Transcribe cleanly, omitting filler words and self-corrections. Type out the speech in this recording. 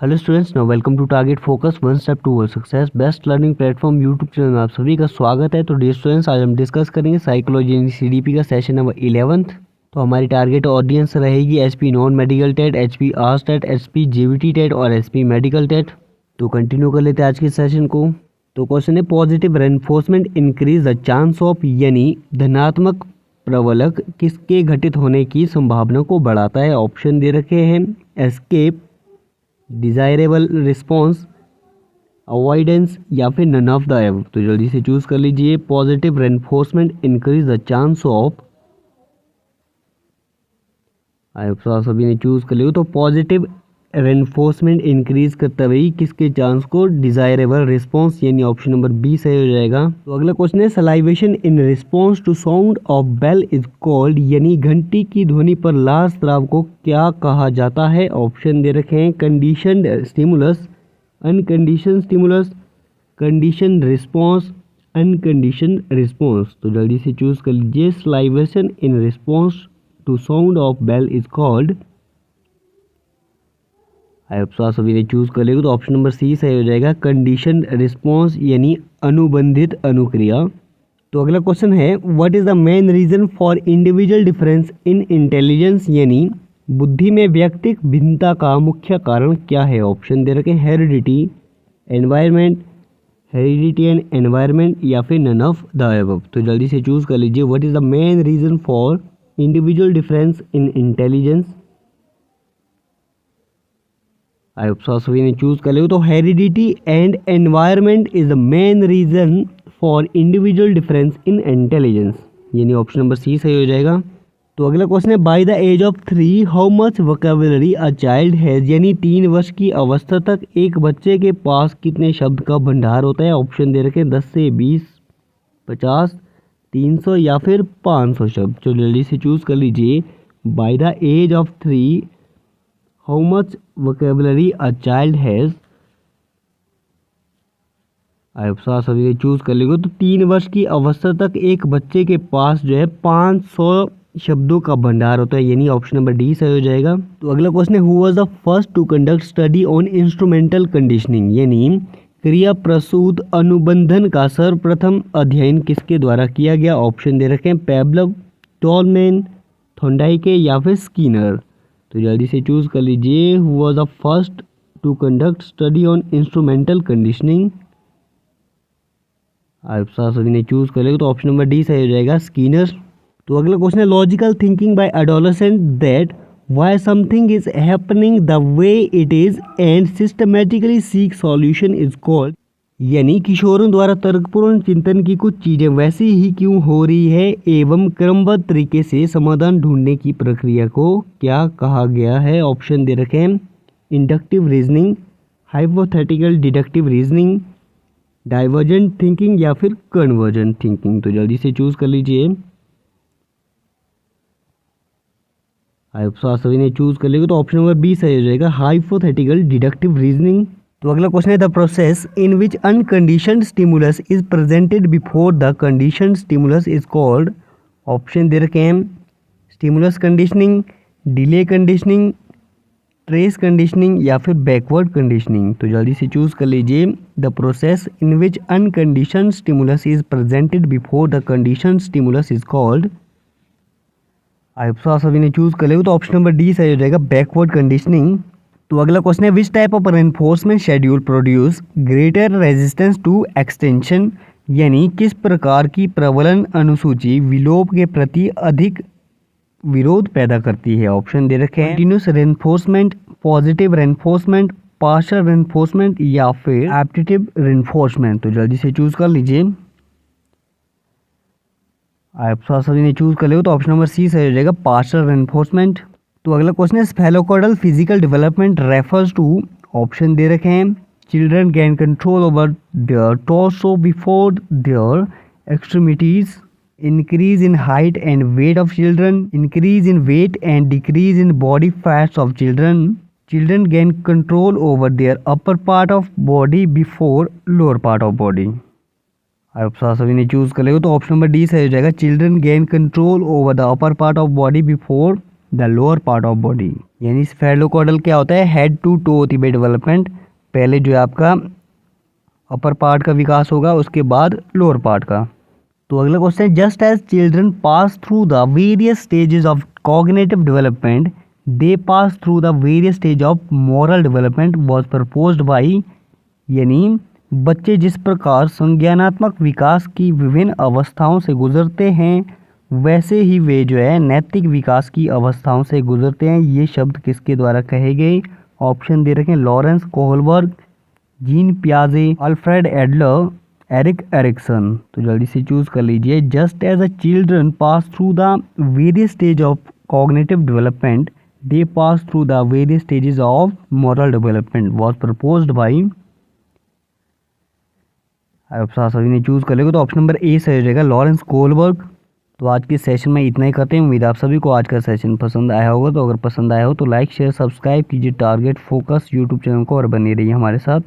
Hello students, now welcome to target focus one step toward success best learning platform YouTube channel में आप सभी का स्वागत है। तो डियर स्टूडेंट्स, आज हम डिस्कस करेंगे साइकोलॉजी यानी सीडीपी का सेशन नंबर 11। तो हमारी टारगेट ऑडियंस रहेगी HP non medical TET, HP arts TET, HP JBT TET और एचपी मेडिकल टेट। तो कंटिन्यू कर लेते हैं आज के सेशन को। तो क्वेश्चन है, positive reinforcement increase the chance of, यानी धनात्मक प्रबलक किसके घटित होने की संभावना को बढ़ाता है। ऑप्शन दे रखे हैं एस्केप, डिजायरेबल रिस्पॉन्स, अवॉइडेंस या फिर नन ऑफ द एबव। तो जल्दी से चूज कर लीजिए। Positive reinforcement increase the chance of, सभी ने चूज कर लिया। तो पॉजिटिव रेनफोर्समेंट इंक्रीज करता हुए किसके चांस को, डिजायरेबल रिस्पॉन्स, यानी ऑप्शन नंबर बी सही हो जाएगा। तो अगला क्वेश्चन है, salivation in response to sound of bell is called, यानी घंटी की ध्वनि पर लाल स्राव को क्या कहा जाता है। ऑप्शन दे रखे हैं conditioned stimulus, unconditioned stimulus, conditioned response, unconditioned response. तो जल्दी से चूज कर लीजिए। Salivation in response to sound of bell is called, सभी ने चूज कर लिया। तो ऑप्शन नंबर सी सही हो जाएगा, कंडीशन रिस्पॉन्स, यानी अनुबंधित अनुक्रिया। तो अगला क्वेश्चन है, what is the main reason for individual difference in intelligence, यानी बुद्धि में व्यक्तिगत भिन्नता का मुख्य कारण क्या है। ऑप्शन दे रखे heredity, environment, heredity and environment या फिर नन ऑफ द अबव। तो जल्दी से चूज कर लीजिए। What is the main reason for individual difference in intelligence. सभी ने चूज कर लिया। तो heredity and environment is the main reason for individual difference in intelligence, यानी ऑप्शन नंबर सी सही हो जाएगा। तो अगला क्वेश्चन है, by the age of 3 how much vocabulary a child has, यानी 3 वर्ष की अवस्था तक एक बच्चे के पास कितने शब्द का भंडार होता है। ऑप्शन दे रखे 10 से 20, 50, 300 या फिर 500 शब्द। तो जल्दी से चूज कर लीजिए। By the age of 3 how much vocabulary a child has, सभी ने चूज कर लेंगे। तो 3 वर्ष की अवस्था तक एक बच्चे के पास जो है 500 शब्दों का भंडार होता है, यानी ऑप्शन नंबर डी सही हो जाएगा। तो अगला क्वेश्चन है, who was the first to conduct study on instrumental conditioning, यानी क्रिया प्रसूत अनुबंधन का सर्वप्रथम अध्ययन किसके द्वारा किया गया। ऑप्शन दे रखे हैं पेवलोव, टॉलमैन, थॉर्नडाइके या फिर स्किनर। तो जल्दी से चूज कर लीजिए। Who was the first to conduct study on instrumental conditioning. आप सभी ने चूज कर लिया। तो ऑप्शन नंबर डी सही हो जाएगा, स्किनर। तो अगला क्वेश्चन है, logical thinking by adolescent that why something is happening the way it is and systematically seek solution is called, यानी किशोरों द्वारा तर्कपूर्ण चिंतन की कुछ चीजें वैसी ही क्यों हो रही है एवं क्रमबद्ध तरीके से समाधान ढूंढने की प्रक्रिया को क्या कहा गया है। ऑप्शन दे रखे हैं inductive reasoning, hypothetical deductive reasoning, divergent thinking या फिर कन्वर्जेंट थिंकिंग। तो जल्दी से चूज कर लीजिए। सभी ने चूज कर लिया। तो ऑप्शन नंबर बी सही हो जाएगा, हाइपोथेटिकल डिडक्टिव रीजनिंग। तो अगला क्वेश्चन है, the process in which unconditioned stimulus is presented before the conditioned stimulus is called. Option दे रखे हैं stimulus conditioning, delay conditioning, trace conditioning या फिर बैकवर्ड कंडीशनिंग। तो जल्दी से चूज कर लीजिए। The process in which unconditioned stimulus is presented before the conditioned stimulus is called. आप सभी ने चूज कर लिया। तो ऑप्शन नंबर डी सही हो जाएगा, बैकवर्ड कंडीशनिंग। तो अगला क्वेश्चन है, which type of reinforcement schedule produce greater resistance to extension, यानी किस प्रकार की प्रबलन अनुसूची विलोप के प्रति अधिक विरोध पैदा करती है। ऑप्शन दे रखे हैं continuous reinforcement, positive reinforcement, partial reinforcement या फिर एप्टिटिव रेनफोर्समेंट। तो जल्दी से चूज कर लीजिए। आप सभी ने चूज कर लिया। तो ऑप्शन नंबर सी सही हो जाएगा, पार्शियल रेनफोर्समेंट। तो अगला क्वेश्चन है, cephalocaudal physical development refers to. Option दे रखे हैं children gain control over their torso before their extremities, increase in height and weight of children, increase in weight and decrease in body fats of children, children gain control over their upper part of body before lower part of body। आप सभी ने choose कर लिया। तो option number D सही हो जाएगा, children gain control over the upper part of body before the lower part of body. यानी स्फेलोकॉर्डल क्या होता है, हेड टू टो होती है डेवलपमेंट। पहले जो है आपका अपर पार्ट का विकास होगा, उसके बाद लोअर पार्ट का। तो अगला क्वेश्चन है, just as children pass through the various stages of cognitive development they pass through the various stage of moral development was proposed by. यानी बच्चे जिस प्रकार संज्ञानात्मक विकास की विभिन्न अवस्थाओं से गुजरते हैं, वैसे ही वे जो है नैतिक विकास की अवस्थाओं से गुजरते हैं। ये शब्द किसके द्वारा कहे गए? ऑप्शन दे रखे हैं, लॉरेंस कोहलबर्ग, जीन पियाजे, अल्फ्रेड एडलर, एरिक एरिक्सन। तो जल्दी से चूज कर लीजिए। Just as a children pass through the various stage of cognitive development they pass through the various stages of moral development was proposed by. अब सभी ने choose कर लेगा, तो ऑप्शन नंबर ए सही हो जाएगा, लॉरेंस कोहलबर्ग। तो आज के सेशन में इतना ही करते हैं। उम्मीद आप सभी को आज का सेशन पसंद आया होगा। तो अगर पसंद आया हो तो लाइक शेयर सब्सक्राइब कीजिए टारगेट फोकस यूट्यूब चैनल को और बने रहिए हमारे साथ।